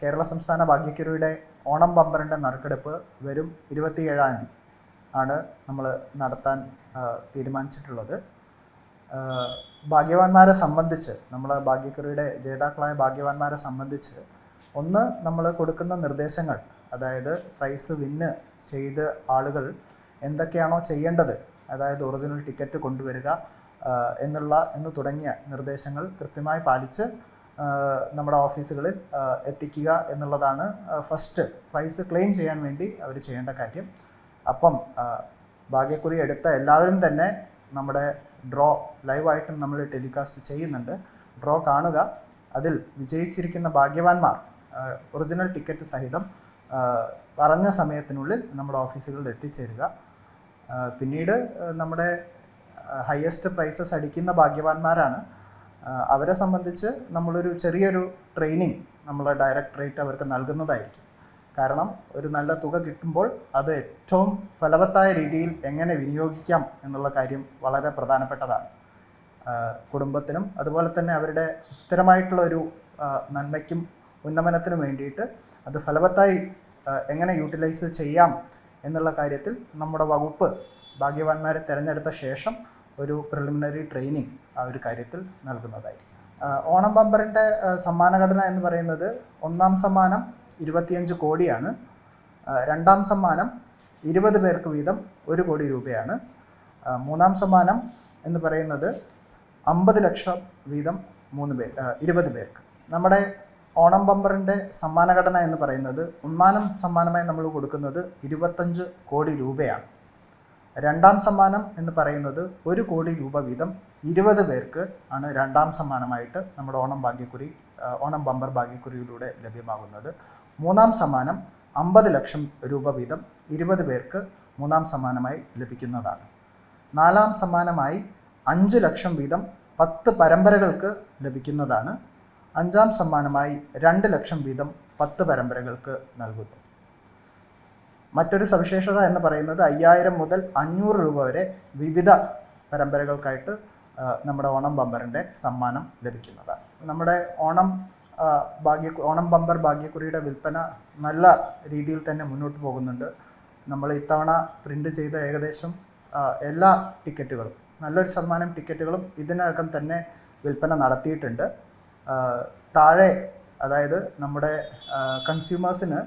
കേരള സംസ്ഥാന ഭാഗ്യക്കുറിയുടെ ഓണം ബമ്പറിൻ്റെ നറുക്കെടുപ്പ് വരും 27-ാം തീയതി ആണ് നമ്മൾ നടത്താൻ തീരുമാനിച്ചിട്ടുള്ളത്. ഭാഗ്യവാന്മാരെ സംബന്ധിച്ച്, നമ്മൾ ഭാഗ്യക്കുറിയുടെ ജേതാക്കളായ ഭാഗ്യവാന്മാരെ സംബന്ധിച്ച് ഒന്ന്, നമ്മൾ കൊടുക്കുന്ന നിർദ്ദേശങ്ങൾ, അതായത് പ്രൈസ് വിന്ന് ചെയ്ത് ആളുകൾ എന്തൊക്കെയാണോ ചെയ്യേണ്ടത്, അതായത് ഒറിജിനൽ ടിക്കറ്റ് കൊണ്ടുവരിക എന്ന് തുടങ്ങിയ നിർദ്ദേശങ്ങൾ കൃത്യമായി പാലിച്ച് നമ്മുടെ ഓഫീസുകളിൽ എത്തിക്കുക എന്നുള്ളതാണ് ഫസ്റ്റ് പ്രൈസ് ക്ലെയിം ചെയ്യാൻ വേണ്ടി അവർ ചെയ്യേണ്ട കാര്യം. അപ്പം ഭാഗ്യക്കുറി എടുത്ത എല്ലാവരും തന്നെ നമ്മുടെ ഡ്രോ ലൈവായിട്ടും നമ്മൾ ടെലികാസ്റ്റ് ചെയ്യുന്നുണ്ട്. ഡ്രോ കാണുക. അതിൽ വിജയിച്ചിരിക്കുന്ന ഭാഗ്യവാന്മാർ ഒറിജിനൽ ടിക്കറ്റ് സഹിതം പറഞ്ഞ സമയത്തിനുള്ളിൽ നമ്മുടെ ഓഫീസുകളിൽ എത്തിച്ചേരുക. പിന്നീട് നമ്മുടെ ഹയസ്റ്റ് പ്രൈസസ് അടിക്കുന്ന ഭാഗ്യവാന്മാരാണ്. അവരെ സംബന്ധിച്ച് നമ്മളൊരു ചെറിയൊരു ട്രെയിനിങ് നമ്മളെ ഡയറക്ടറേറ്റ് അവർക്ക് നൽകുന്നതായിരിക്കും. കാരണം ഒരു നല്ല തുക കിട്ടുമ്പോൾ അത് ഏറ്റവും ഫലവത്തായ രീതിയിൽ എങ്ങനെ വിനിയോഗിക്കാം എന്നുള്ള കാര്യം വളരെ പ്രധാനപ്പെട്ടതാണ്. കുടുംബത്തിനും അതുപോലെ തന്നെ അവരുടെ സുസ്ഥിരമായിട്ടുള്ള ഒരു നന്മയ്ക്കും ഉന്നമനത്തിനും വേണ്ടിയിട്ട് അത് ഫലവത്തായി എങ്ങനെ യൂട്ടിലൈസ് ചെയ്യാം എന്നുള്ള കാര്യത്തിൽ നമ്മുടെ വകുപ്പ് ഭാഗ്യവാന്മാരെ തിരഞ്ഞെടുത്ത ശേഷം ഒരു പ്രിലിമിനറി ട്രെയിനിങ് ആ ഒരു കാര്യത്തിൽ നൽകുന്നതായിരിക്കും. ഓണം ബമ്പറിൻ്റെ സമ്മാനഘടന എന്ന് പറയുന്നത്, ഒന്നാം സമ്മാനം 25 കോടിയാണ്. രണ്ടാം സമ്മാനം 20 പേർക്ക് വീതം 1 കോടി രൂപയാണ്. മൂന്നാം സമ്മാനം എന്ന് പറയുന്നത് 50 ലക്ഷം വീതം 20 പേർക്ക്. നമ്മുടെ ഓണം ബമ്പറിൻ്റെ സമ്മാനഘടന എന്ന് പറയുന്നത്, ഒന്നാം സമ്മാനമായി നമ്മൾ കൊടുക്കുന്നത് 25 കോടി രൂപയാണ്. രണ്ടാം സമ്മാനം എന്ന് പറയുന്നത് 1 കോടി രൂപ വീതം 20 പേർക്ക് ആണ് രണ്ടാം സമ്മാനമായിട്ട് നമ്മുടെ ഓണം ബമ്പർ ഭാഗ്യക്കുറിയിലൂടെ ലഭ്യമാകുന്നത്. മൂന്നാം സമ്മാനം 50 ലക്ഷം രൂപ വീതം 20 പേർക്ക് മൂന്നാം സമ്മാനമായി ലഭിക്കുന്നതാണ്. നാലാം സമ്മാനമായി 5 ലക്ഷം വീതം 10 പരമ്പരകൾക്ക് ലഭിക്കുന്നതാണ്. അഞ്ചാം സമ്മാനമായി 2 ലക്ഷം വീതം 10 പരമ്പരകൾക്ക് നൽകുന്നു. മറ്റൊരു സവിശേഷത എന്ന് പറയുന്നത് 5000 മുതൽ 500 രൂപ വരെ വിവിധ പരമ്പരകൾക്കായിട്ട് നമ്മുടെ ഓണം ബമ്പറിൻ്റെ സമ്മാനം ലഭിക്കുന്നതാണ്. നമ്മുടെ ഓണം ബമ്പർ ഭാഗ്യക്കുറിയുടെ വിൽപ്പന നല്ല രീതിയിൽ തന്നെ മുന്നോട്ട് പോകുന്നുണ്ട്. നമ്മൾ ഇത്തവണ പ്രിൻ്റ് ചെയ്ത ഏകദേശം എല്ലാ ടിക്കറ്റുകളും, നല്ലൊരു ശതമാനം ടിക്കറ്റുകളും ഇതിനകം തന്നെ വിൽപ്പന നടത്തിയിട്ടുണ്ട്. താഴെ, അതായത് നമ്മുടെ കൺസ്യൂമേഴ്സിന്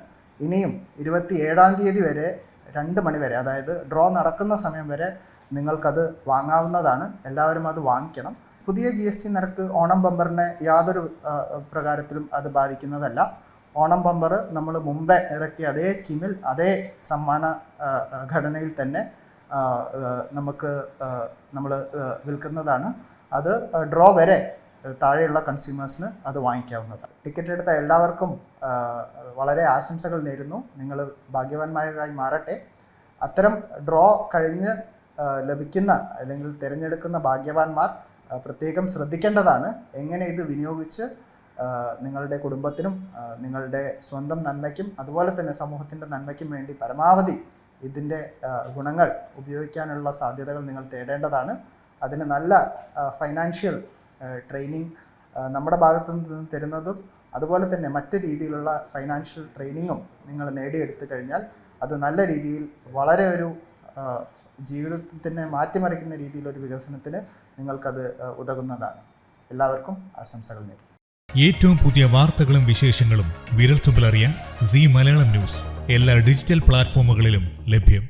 ഇനിയും 27-ാം തീയതി വരെ 2 മണി വരെ, അതായത് ഡ്രോ നടക്കുന്ന സമയം വരെ നിങ്ങൾക്കത് വാങ്ങാവുന്നതാണ്. എല്ലാവരും അത് വാങ്ങിക്കണം. പുതിയ GST നിരക്ക് ഓണം ബമ്പറിനെ യാതൊരു പ്രകാരത്തിലും അത് ബാധിക്കുന്നതല്ല. ഓണം ബമ്പർ നമ്മൾ മുമ്പേ ഇറക്കിയ അതേ സ്കീമിൽ, അതേ സമ്മാന ഘടനയിൽ തന്നെ നമ്മൾ വിൽക്കുന്നതാണ്. അത് ഡ്രോ വരെ താഴെയുള്ള കൺസ്യൂമേഴ്സിന് അത് വാങ്ങിക്കാവുന്നതാണ്. ടിക്കറ്റ് എടുത്ത എല്ലാവർക്കും വളരെ ആശംസകൾ നേരുന്നു. നിങ്ങൾ ഭാഗ്യവാന്മാരായി മാറട്ടെ. അത്തരം ഡ്രോ കഴിഞ്ഞ് ലഭിക്കുന്ന അല്ലെങ്കിൽ തിരഞ്ഞെടുക്കുന്ന ഭാഗ്യവാന്മാർ പ്രത്യേകം ശ്രദ്ധിക്കേണ്ടതാണ്. എങ്ങനെ ഇത് വിനിയോഗിച്ച് നിങ്ങളുടെ കുടുംബത്തിനും നിങ്ങളുടെ സ്വന്തം നന്മയ്ക്കും അതുപോലെ തന്നെ സമൂഹത്തിൻ്റെ നന്മയ്ക്കും വേണ്ടി പരമാവധി ഇതിൻ്റെ ഗുണങ്ങൾ ഉപയോഗിക്കാനുള്ള സാധ്യതകൾ നിങ്ങൾ തേടേണ്ടതാണ്. അതിന് നല്ല ഫൈനാൻഷ്യൽ ട്രെയിനിങ് നമ്മുടെ ഭാഗത്തു നിന്ന് തരുന്നതും അതുപോലെ തന്നെ മറ്റ് രീതിയിലുള്ള ഫൈനാൻഷ്യൽ ട്രെയിനിങ്ങും നിങ്ങൾ നേടിയെടുത്തു കഴിഞ്ഞാൽ അത് നല്ല രീതിയിൽ വളരെ ഒരു ജീവിതത്തിനെ മാറ്റിമറിക്കുന്ന രീതിയിലൊരു വികസനത്തിന് നിങ്ങൾക്കത് ഉതകുന്നതാണ്. എല്ലാവർക്കും ആശംസകൾ നേരുന്നു. ഏറ്റവും പുതിയ വാർത്തകളും വിശേഷങ്ങളും വിരൽത്തുമ്പിലറിയാൻ സീ മലയാളം ന്യൂസ് എല്ലാ ഡിജിറ്റൽ പ്ലാറ്റ്ഫോമുകളിലും ലഭ്യം.